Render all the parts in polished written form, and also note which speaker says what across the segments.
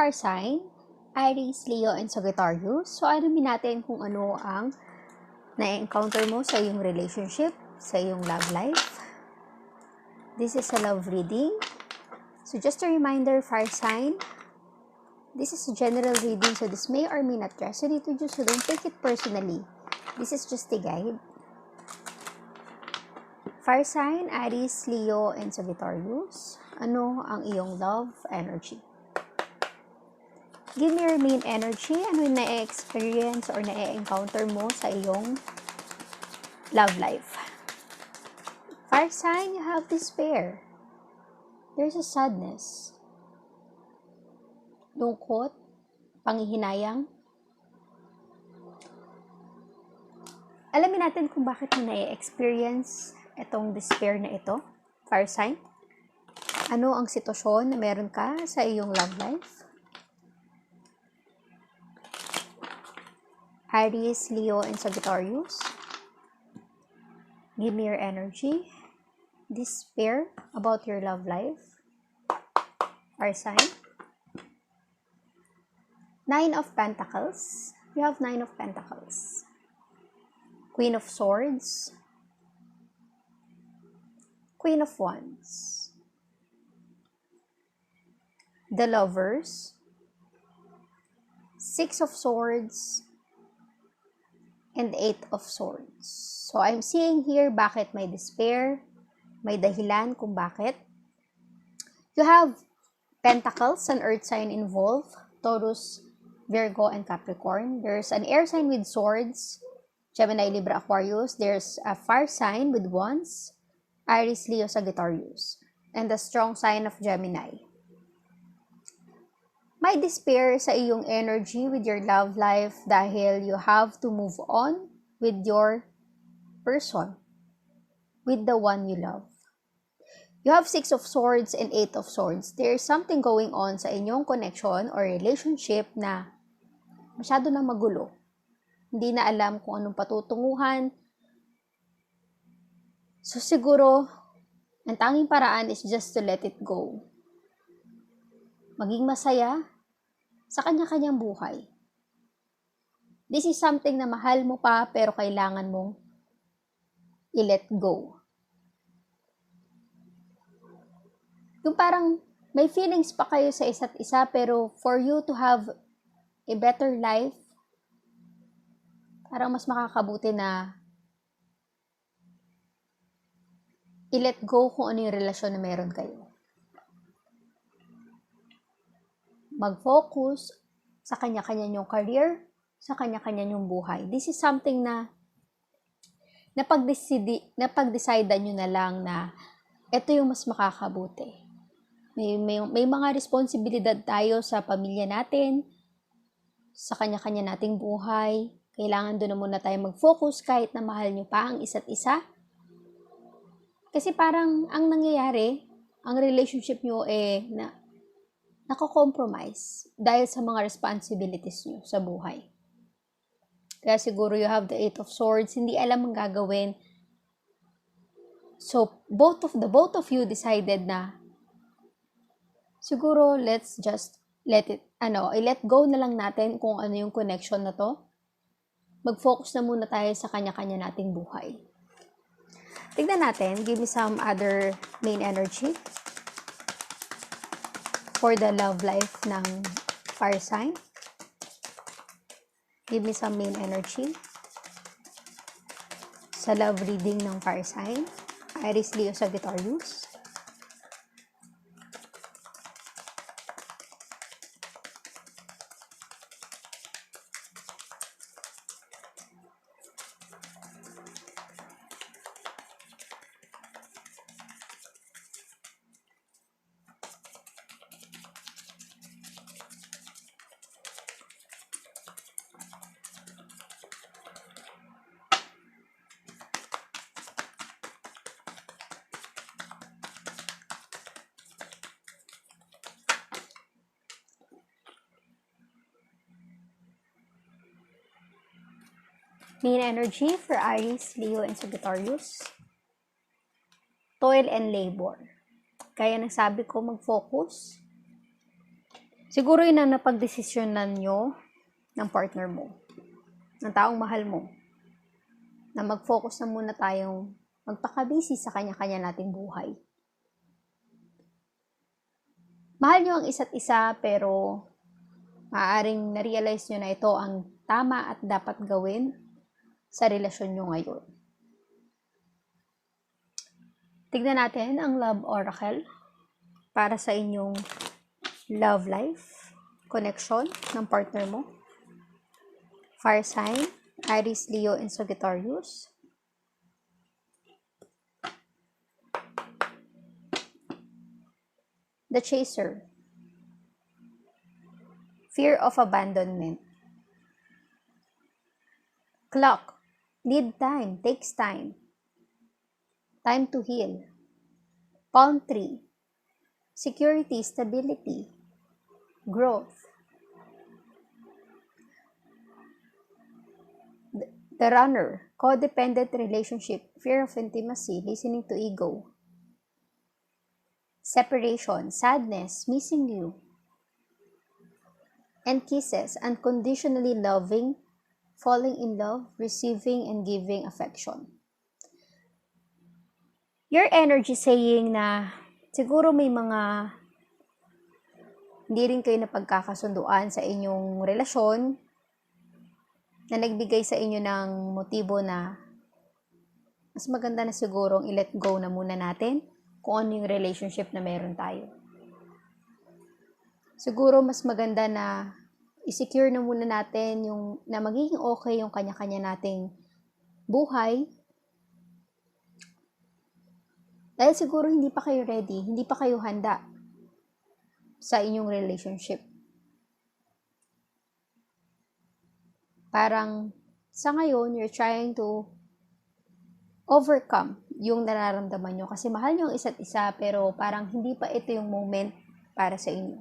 Speaker 1: fire sign, Aries, Leo, and Sagittarius. So, alamin natin kung ano ang na-encounter mo sa iyong relationship, sa iyong love life. This is a love reading. So, just a reminder, fire sign, this is a general reading, so this may or may not resonate with you, so don't take it personally. This is just a guide. Fire sign, Aries, Leo, and Sagittarius. Ano ang iyong love energy? Give me your main energy. Ano yung na-experience or na-encounter mo sa iyong love life? Fire sign, you have despair. There's a sadness. Lungkot, panghihinayang. Alamin natin kung bakit mo na-experience itong despair na ito. Fire sign. Ano ang sitwasyon na meron ka sa iyong love life? Aries, Leo, and Sagittarius. Give me your energy. Despair about your love life. Fire sign. Nine of Pentacles. You have Nine of Pentacles. Queen of Swords. Queen of Wands. The Lovers. Six of Swords. And Eight of Swords. So, I'm seeing here bakit may despair. May dahilan kung bakit. You have Pentacles, an earth sign involved. Taurus, Virgo, and Capricorn. There's an air sign with swords. Gemini, Libra, Aquarius. There's a fire sign with wands. Aries, Leo, Sagittarius, and the strong sign of Gemini. May despair sa iyong energy with your love life dahil you have to move on with your person, with the one you love. You have Six of Swords and Eight of Swords. There's something going on sa inyong connection or relationship na masyado na magulo. Hindi na alam kung anong patutunguhan. So, siguro, ang tanging paraan is just to let it go. Maging masaya sa kanya-kanyang buhay. This is something na mahal mo pa pero kailangan mong i-let go. Yung parang may feelings pa kayo sa isa't isa pero for you to have a better life, parang mas makakabuti na i-let go kung ano yung relasyon na meron kayo. Mag-focus sa kanya-kanya nyong career, sa kanya-kanya nyong buhay. This is something na napag-decide nyo na lang na ito yung mas makakabuti. May mga responsibilidad tayo sa pamilya natin, sa kanya-kanya nating buhay. Kailangan doon na muna tayo mag-focus kahit na mahal nyo pa ang isa't isa. Kasi parang ang nangyayari, ang relationship nyo nako-compromise dahil sa mga responsibilities nyo sa buhay. Kaya siguro you have the Eight of Swords, hindi alam ang gagawin. So, both of you decided na siguro let's just let go na lang natin kung ano yung connection na to. Mag-focus na muna tayo sa kanya-kanya nating buhay. Tignan natin, give me some other main energy for the love life ng fire sign. Give me some main energy sa love reading ng fire sign. Aries, Leo, Sagittarius. Main energy for Aries, Leo, and Sagittarius. Toil and labor. Kaya nasabi ko mag-focus Siguro yun ang napagdesisyonan nyo ng partner mo, ng taong mahal mo, na mag-focus na muna tayong magpakabisi sa kanya-kanya nating buhay. Mahal nyo ang isa't isa, pero maaaring na-realize nyo na ito ang tama at dapat gawin sa relasyon nyo ngayon. Tignan natin ang Love Oracle para sa inyong love life, connection ng partner mo. Fire sign, Aries, Leo, and Sagittarius. The Chaser. Fear of abandonment. Clock. Need time, takes time. Time to heal. Palm tree. Security, stability, growth. The Runner. Codependent relationship, fear of intimacy, listening to ego. Separation, sadness, missing you. And Kisses, unconditionally loving, falling in love, receiving and giving affection. Your energy saying na siguro may mga hindi rin kayo napagkakasunduan sa inyong relasyon na nagbigay sa inyo ng motibo na mas maganda na sigurong i-let go na muna natin kung ano yung relationship na meron tayo. Siguro mas maganda na i-secure na muna natin yung na magiging okay yung kanya-kanya nating buhay. Dahil siguro hindi pa kayo ready, hindi pa kayo handa sa inyong relationship. Parang sa ngayon, you're trying to overcome yung nararamdaman nyo kasi mahal nyo ang isa't isa, pero parang hindi pa ito yung moment para sa inyo.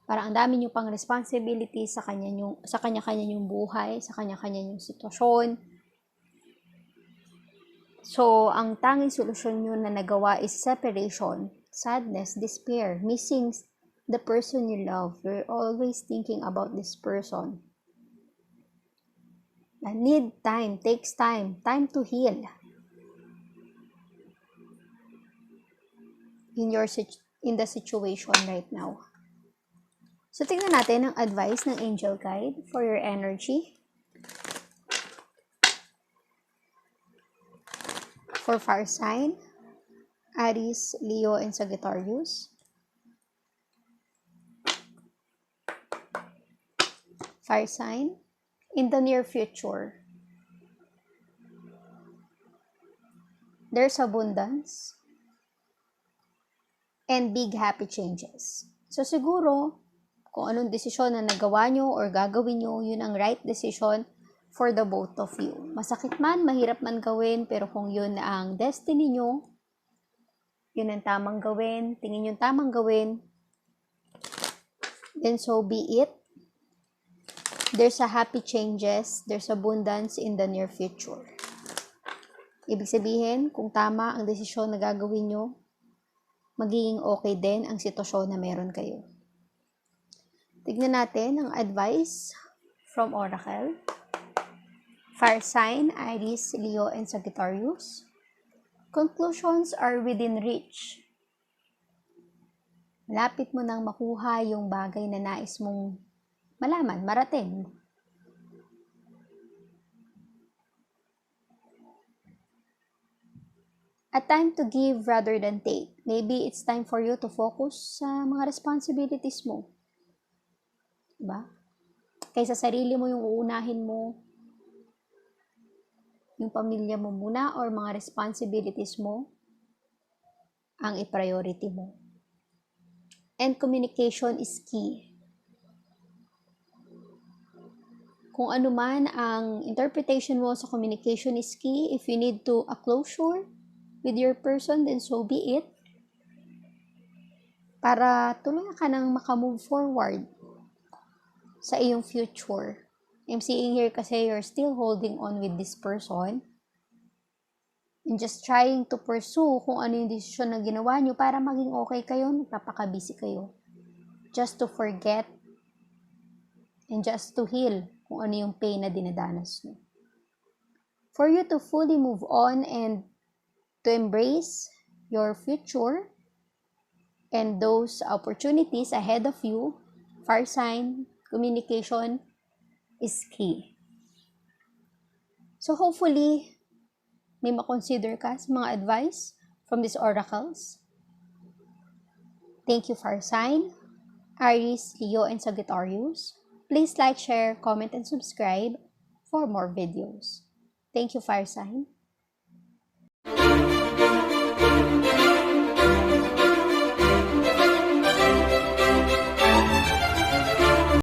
Speaker 1: Parang ang dami nyo pang responsibility sa kanya-kanya nyong buhay, sa kanya-kanya nyong sitwasyon. So, ang tanging solusyon nyo na nagawa is separation, sadness, despair, missing the person you love. You're always thinking about this person. Need time, takes time, time to heal. In the situation right now. So, tingnan natin ang advice ng angel guide for your energy. For fire sign, Aries, Leo, and Sagittarius. Fire sign, in the near future, there's abundance and big happy changes. So siguro, kung anong desisyon na nagawa nyo or gagawin nyo, yun ang right decision for the both of you. Masakit man, mahirap man gawin, pero kung yun ang destiny nyo, yun ang tamang gawin, tingin yung tamang gawin, then so be it. There's a happy changes, there's abundance in the near future. Ibig sabihin, kung tama ang desisyon na gagawin nyo, magiging okay din ang sitwasyon na meron kayo. Tignan natin ang advice from Oracle. Fire sign, Aries, Leo, and Sagittarius. Conclusions are within reach. Malapit mo nang makuha yung bagay na nais mong malaman, marating. A time to give rather than take. Maybe it's time for you to focus sa mga responsibilities mo. Diba? Kaysa sarili mo yung uunahin mo, yung pamilya mo muna or mga responsibilities mo ang i-priority mo. And communication is key. Kung ano man ang interpretation mo sa communication is key. If you need to a closure with your person, then so be it. Para tulungan ka nang makamove forward sa iyong future. I'm seeing here kasi you're still holding on with this person and just trying to pursue kung ano yung desisyon na ginawa nyo para maging okay kayo, nagpapakabisi kayo. just to forget and just to heal kung ano yung pain na dinadanas nyo. For you to fully move on and to embrace your future and those opportunities ahead of you, fire sign, communication is key. So hopefully, may makonsider ka sa mga advice from these oracles. Thank you, fire sign, Aries, Leo, and Sagittarius. Please like, share, comment, and subscribe for more videos. Thank you, fire sign.